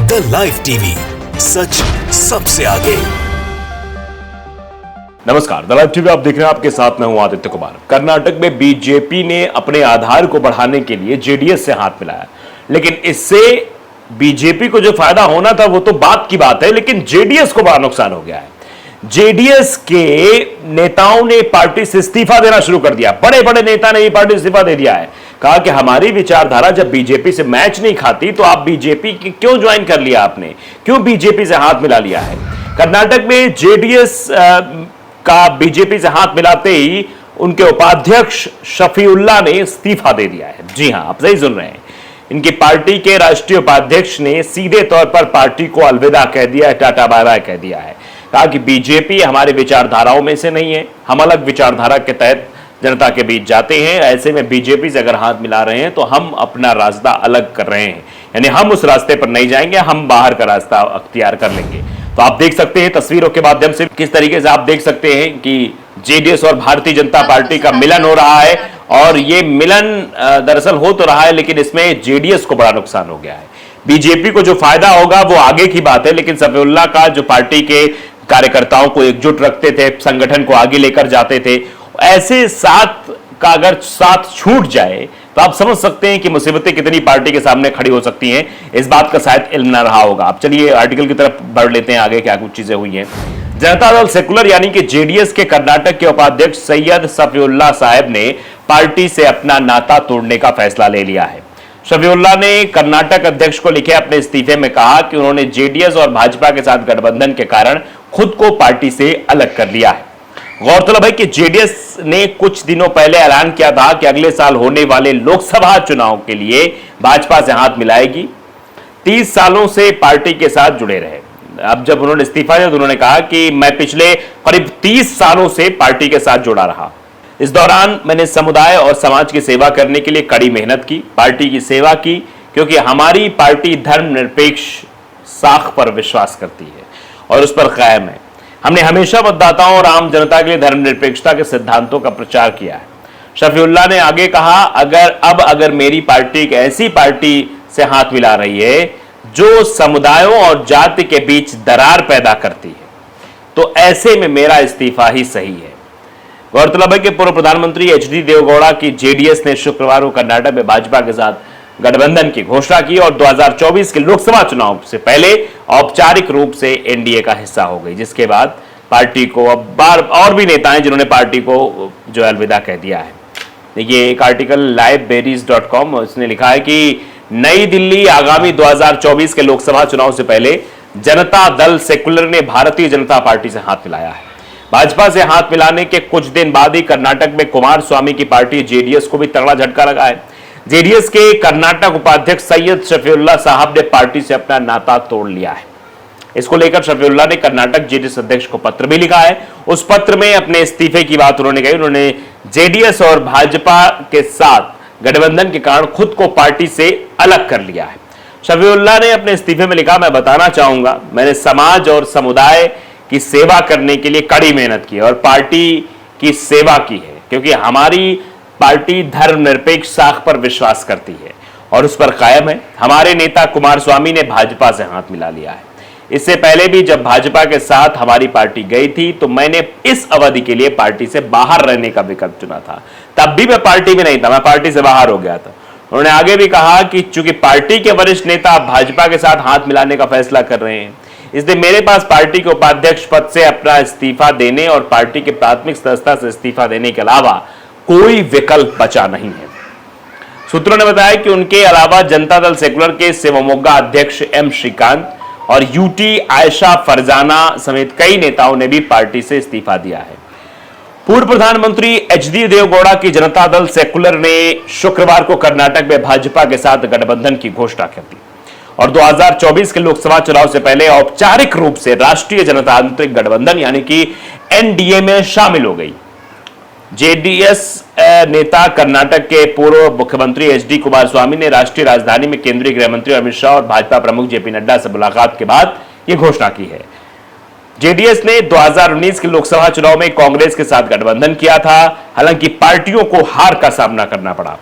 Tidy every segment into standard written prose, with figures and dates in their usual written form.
The live TV, सच सबसे आगे। नमस्कार, द लाइव टीवी आप देख रहे हैं, आपके साथ मैं हूं आदित्य कुमार। कर्नाटक में बीजेपी ने अपने आधार को बढ़ाने के लिए जेडीएस से हाथ मिलाया, लेकिन इससे बीजेपी को जो फायदा होना था वो तो बात की बात है, लेकिन जेडीएस को बड़ा नुकसान हो गया है। जेडीएस के नेताओं ने पार्टी से इस्तीफा देना शुरू कर दिया। बड़े बड़े नेता ने ये पार्टी इस्तीफा दे दिया है। कहा कि हमारी विचारधारा जब बीजेपी से मैच नहीं खाती तो आप बीजेपी की क्यों ज्वाइन कर लिया, आपने क्यों बीजेपी से हाथ मिला लिया है। कर्नाटक में जेडीएस का बीजेपी से हाथ मिलाते ही उनके उपाध्यक्ष शफीउल्लाह ने इस्तीफा दे दिया है। जी हां, आप सही सुन रहे हैं। इनकी पार्टी के राष्ट्रीय उपाध्यक्ष ने सीधे तौर पर पार्टी को अलविदा कह दिया है, टाटा बाय बाय कह दिया है। कहा कि बीजेपी हमारे विचारधाराओं में से नहीं है, हम अलग विचारधारा के तहत जनता के बीच जाते हैं। ऐसे में बीजेपी से अगर हाथ मिला रहे हैं तो हम अपना रास्ता अलग कर रहे हैं, यानी हम उस रास्ते पर नहीं जाएंगे, हम बाहर का रास्ता अख्तियार कर लेंगे। तो आप देख सकते हैं तस्वीरों के माध्यम से किस तरीके से आप देख सकते हैं कि जेडीएस और भारतीय जनता पार्टी का मिलन हो रहा है। और ये मिलन दरअसल हो तो रहा है, लेकिन इसमें जेडीएस को बड़ा नुकसान हो गया है। बीजेपी को जो फायदा होगा वो आगे की बात है, लेकिन शफीउल्लाह का जो पार्टी के कार्यकर्ताओं को एकजुट रखते थे, संगठन को आगे लेकर जाते थे, ऐसे साथ का अगर साथ छूट जाए तो आप समझ सकते हैं कि मुसीबतें कितनी पार्टी के सामने खड़ी हो सकती हैं। इस बात का शायद इल्म ना रहा होगा। अब चलिए आर्टिकल की तरफ बढ़ लेते हैं, आगे क्या कुछ चीजें हुई हैं। जनता दल सेकुलर यानी कि जेडीएस के कर्नाटक के उपाध्यक्ष सैयद शफीउल्लाह साहब ने पार्टी से अपना नाता तोड़ने का फैसला ले लिया है। शफीउल्लाह ने कर्नाटक अध्यक्ष को लिखे अपने इस्तीफे में कहा कि उन्होंने जेडीएस और भाजपा के साथ गठबंधन के कारण खुद को पार्टी से अलग कर लिया है। गौरतलब है कि जेडीएस ने कुछ दिनों पहले ऐलान किया था कि अगले साल होने वाले लोकसभा चुनाव के लिए भाजपा से हाथ मिलाएगी। 30 सालों से पार्टी के साथ जुड़े रहे। अब जब उन्होंने इस्तीफा दिया तो उन्होंने कहा कि मैं पिछले करीब 30 सालों से पार्टी के साथ जुड़ा रहा। इस दौरान मैंने समुदाय और समाज की सेवा करने के लिए कड़ी मेहनत की, पार्टी की सेवा की, क्योंकि हमारी पार्टी धर्मनिरपेक्ष साख पर विश्वास करती है और उस पर कायम है। हमने हमेशा मतदाताओं और आम जनता के लिए धर्मनिरपेक्षता के सिद्धांतों का प्रचार किया है। शफीउल्लाह ने आगे कहा, अगर मेरी पार्टी एक ऐसी पार्टी से हाथ मिला रही है जो समुदायों और जाति के बीच दरार पैदा करती है, तो ऐसे में मेरा इस्तीफा ही सही है। गौरतलब है कि पूर्व प्रधानमंत्री एचडी देवेगौड़ा की जेडीएस ने शुक्रवार को कर्नाटक में भाजपा के साथ गठबंधन की घोषणा की और 2024 के लोकसभा चुनाव से पहले औपचारिक रूप से एनडीए का हिस्सा हो गई, जिसके बाद पार्टी को अब बार और भी नेता हैं जिन्होंने पार्टी को जो अलविदा कह दिया है। देखिए एक आर्टिकल liveberries.com, उसने लिखा है कि नई दिल्ली, आगामी 2024 के लोकसभा चुनाव से पहले जनता दल सेकुलर ने भारतीय जनता पार्टी से हाथ मिलाया है। भाजपा से हाथ मिलाने के कुछ दिन बाद ही कर्नाटक में कुमार स्वामी की पार्टी जेडीएस को भी तगड़ा झटका लगा है। जेडीएस के कर्नाटक उपाध्यक्ष सैयद शफीउल्लाह साहब ने पार्टी से अपना नाता तोड़ लिया है। इसको लेकर शफीउल्लाह ने कर्नाटक जेडीएस अध्यक्ष को पत्र भी लिखा है। उस पत्र में अपने इस्तीफे की बात उन्होंने कही। उन्होंने जेडीएस और भाजपा के साथ गठबंधन के कारण खुद को पार्टी से अलग कर लिया है। शफीउल्लाह ने अपने इस्तीफे में लिखा, मैं बताना चाहूंगा, मैंने समाज और समुदाय की सेवा करने के लिए कड़ी मेहनत की और पार्टी की सेवा की है, क्योंकि हमारी पार्टी धर्मनिरपेक्ष साख पर विश्वास करती है और उस पर कायम है। हमारे नेता कुमार स्वामी ने भाजपा से हाथ मिला लिया है। इससे पहले भी जब भाजपा के साथ हमारी पार्टी गई थी तो मैंने इस अवधि के लिए पार्टी से बाहर रहने का विकल्प चुना था। तब भी मैं पार्टी में नहीं था, मैं पार्टी से बाहर हो गया था। उन्होंने आगे भी कहा कि चूंकि पार्टी के वरिष्ठ नेता भाजपा के साथ हाथ मिलाने का फैसला कर रहे हैं, इसलिए मेरे पास पार्टी के उपाध्यक्ष पद से अपना इस्तीफा देने और पार्टी के प्राथमिक सदस्यता से इस्तीफा देने के अलावा कोई विकल्प बचा नहीं है। सूत्रों ने बताया कि उनके अलावा जनता दल सेकुलर के शिवमोगा अध्यक्ष एम श्रीकांत और यूटी आयशा फरजाना समेत कई नेताओं ने भी पार्टी से इस्तीफा दिया है। पूर्व प्रधानमंत्री एचडी देवेगौड़ा की जनता दल सेकुलर ने शुक्रवार को कर्नाटक में भाजपा के साथ गठबंधन की घोषणा कर दी और 2024 के लोकसभा चुनाव से पहले औपचारिक रूप से राष्ट्रीय जनतांत्रिक गठबंधन यानी कि एनडीए में शामिल हो गई। जेडीएस नेता कर्नाटक के पूर्व मुख्यमंत्री एचडी कुमार स्वामी ने राष्ट्रीय राजधानी में केंद्रीय गृह मंत्री अमित शाह और भाजपा प्रमुख जेपी नड्डा से मुलाकात के बाद यह घोषणा की है। जेडीएस ने 2019 के लोकसभा चुनाव में कांग्रेस के साथ गठबंधन किया था, हालांकि पार्टियों को हार का सामना करना पड़ा।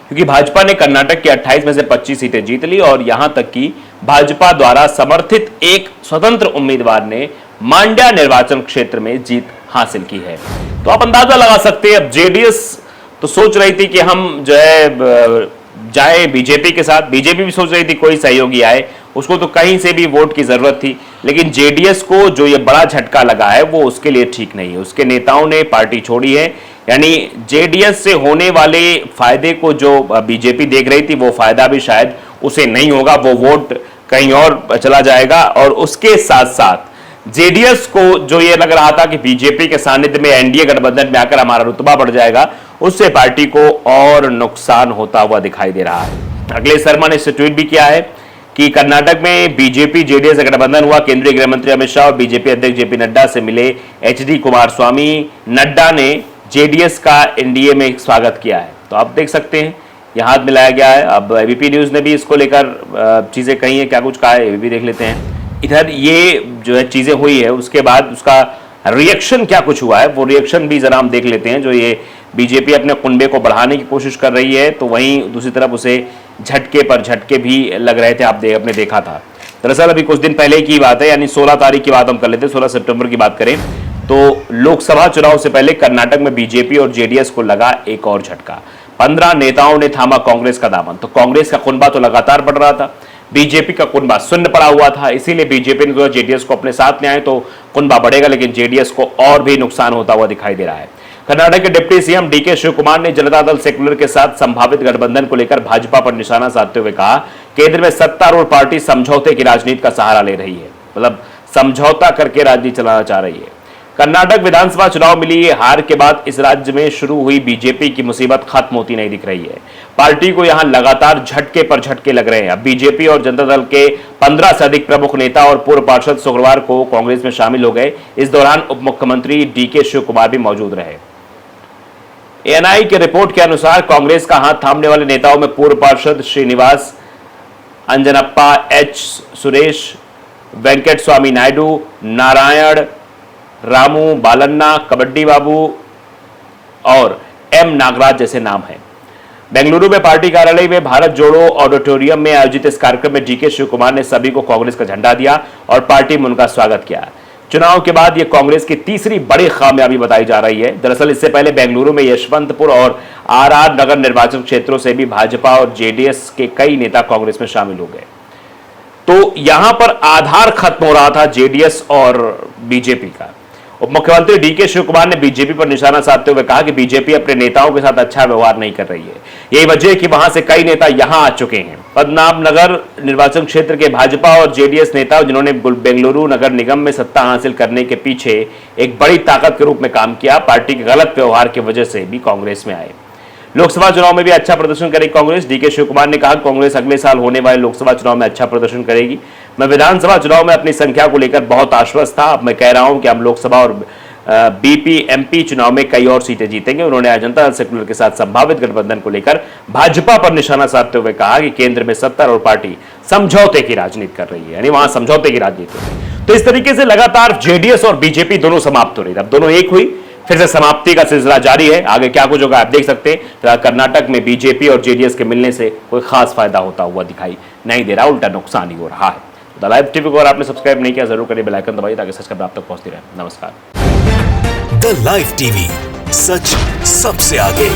क्योंकि भाजपा ने कर्नाटक की 28 में से 25 सीटें जीत ली और यहां तक कि भाजपा द्वारा समर्थित एक स्वतंत्र उम्मीदवार ने मांड्या निर्वाचन क्षेत्र में जीत हासिल की है। तो आप अंदाजा लगा सकते हैं, अब जेडीएस तो सोच रही थी कि हम जो है जाए बीजेपी के साथ, बीजेपी भी सोच रही थी कोई सहयोगी आए, उसको तो कहीं से भी वोट की जरूरत थी, लेकिन जेडीएस को जो ये बड़ा झटका लगा है वो उसके लिए ठीक नहीं है। उसके नेताओं ने पार्टी छोड़ी है, यानी जेडीएस से होने वाले फायदे को जो बीजेपी देख रही थी वो फायदा भी शायद उसे नहीं होगा, वो वोट कहीं और चला जाएगा। और उसके साथ साथ जेडीएस को जो ये लग रहा था कि बीजेपी के सानिध्य में एनडीए गठबंधन में आकर हमारा रुतबा बढ़ जाएगा, उससे पार्टी को और नुकसान होता हुआ दिखाई दे रहा है। अखिलेश शर्मा ने इससे ट्वीट भी किया है कि कर्नाटक में बीजेपी जेडीएस गठबंधन हुआ, केंद्रीय गृह मंत्री अमित शाह और बीजेपी अध्यक्ष जेपी नड्डा से मिले एचडी कुमारस्वामी। नड्डा ने जेडीएस का एनडीए में स्वागत किया है। तो आप देख सकते हैं यह हाथ मिलाया गया है। अब एबीपी न्यूज ने भी इसको लेकर चीजें कही है, क्या कुछ कहा है एबीपी देख लेते हैं। इधर ये जो है चीजें हुई है, उसके बाद उसका रिएक्शन क्या कुछ हुआ है वो रिएक्शन भी जरा हम देख लेते हैं। जो ये बीजेपी अपने कुनबे को बढ़ाने की कोशिश कर रही है, तो वहीं दूसरी तरफ उसे झटके पर झटके भी लग रहे थे, आपने देखा था। दरअसल अभी कुछ दिन पहले की बात है, यानी 16 तारीख की बात हम कर लेते हैं, 16 सितंबर की बात करें तो लोकसभा चुनाव से पहले कर्नाटक में बीजेपी और जेडीएस को लगा एक और झटका। 15 नेताओं ने थामा कांग्रेस का दामन। तो कांग्रेस का कुनबा तो लगातार बढ़ रहा था, बीजेपी का कुनबा शून्य पड़ा हुआ था, इसीलिए बीजेपी ने तो जेडीएस को अपने साथ ले आए तो कुनबा बढ़ेगा, लेकिन जेडीएस को और भी नुकसान होता हुआ दिखाई दे रहा है। कर्नाटक के डिप्टी सीएम डीके शिव कुमार ने जनता दल सेक्युलर के साथ संभावित गठबंधन को लेकर भाजपा पर निशाना साधते हुए कहा, केंद्र में सत्तारूढ़ पार्टी समझौते की राजनीति का सहारा ले रही है, मतलब समझौता करके राजनीति चलाना चाह रही है। कर्नाटक विधानसभा चुनाव मिली हार के बाद इस राज्य में शुरू हुई बीजेपी की मुसीबत खत्म होती नहीं दिख रही है। पार्टी को यहां लगातार झटके पर झटके लग रहे हैं। अब बीजेपी और जनता दल के 15 से अधिक प्रमुख नेता और पूर्व पार्षद शुक्रवार को कांग्रेस में शामिल हो गए। इस दौरान उप मुख्यमंत्री डीके शिव कुमार भी मौजूद रहे। एएनआई की रिपोर्ट के अनुसार कांग्रेस का हाथ थामने वाले नेताओं में पूर्व पार्षद श्रीनिवास अंजनप्पा, एच सुरेश, वेंकट स्वामी नायडू, नारायण रामू बालन्ना, कबड्डी बाबू और एम नागराज जैसे नाम हैं। बेंगलुरु में पार्टी कार्यालय में भारत जोड़ो ऑडिटोरियम में आयोजित इस कार्यक्रम में डीके शिव कुमार ने सभी को कांग्रेस का झंडा दिया और पार्टी में उनका स्वागत किया। चुनाव के बाद यह कांग्रेस की तीसरी बड़ी कामयाबी बताई जा रही है। दरअसल इससे पहले बेंगलुरु में यशवंतपुर और आरआर नगर निर्वाचन क्षेत्रों से भी भाजपा और जेडीएस के कई नेता कांग्रेस में शामिल हो गए। तो यहां पर आधार खत्म हो रहा था जेडीएस और बीजेपी का। उप मुख्यमंत्री डीके शिव कुमार ने बीजेपी पर निशाना साधते हुए कहा कि बीजेपी अपने नेताओं के साथ अच्छा व्यवहार नहीं कर रही है। यही वजह है कि वहां से कई नेता यहां आ चुके हैं। पद्मनाभ नगर निर्वाचन क्षेत्र के भाजपा और जेडीएस नेता जिन्होंने बेंगलुरु नगर निगम में सत्ता हासिल करने के पीछे एक बड़ी ताकत के रूप में काम किया, पार्टी के गलत व्यवहार की वजह से भी कांग्रेस में आए। लोकसभा चुनाव में भी अच्छा प्रदर्शन करेगी कांग्रेस। डीके शिव कुमार ने कहा कांग्रेस अगले साल होने वाले लोकसभा चुनाव में अच्छा प्रदर्शन करेगी। मैं विधानसभा चुनाव में अपनी संख्या को लेकर बहुत आश्वस्त था। अब मैं कह रहा हूं कि हम लोकसभा और बीपीएमपी चुनाव में कई और सीटें जीतेंगे। उन्होंने आज जनता दल सेक्युलर के साथ संभावित गठबंधन को लेकर भाजपा पर निशाना साधते हुए कहा कि केंद्र में सत्तारूढ़ पार्टी समझौते की राजनीति कर रही है, यानी वहां समझौते की राजनीति हो रही है। तो इस तरीके से लगातार जेडीएस और बीजेपी दोनों समाप्त हो रही है। अब दोनों एक हुई, फिर से समाप्ति का सिलसिला जारी है। आगे क्या कुछ होगा आप देख सकते हैं। कर्नाटक में बीजेपी और जेडीएस के मिलने से कोई खास फायदा होता हुआ दिखाई नहीं दे रहा, उल्टा नुकसान ही हो रहा है। द लाइव टीवी को अगर आपने सब्सक्राइब नहीं किया जरूर करिए, बेल आइकन दबाइए ताकि सच खबर आप तक पहुंचती रहे। नमस्कार। द लाइव टीवी, सच सबसे आगे।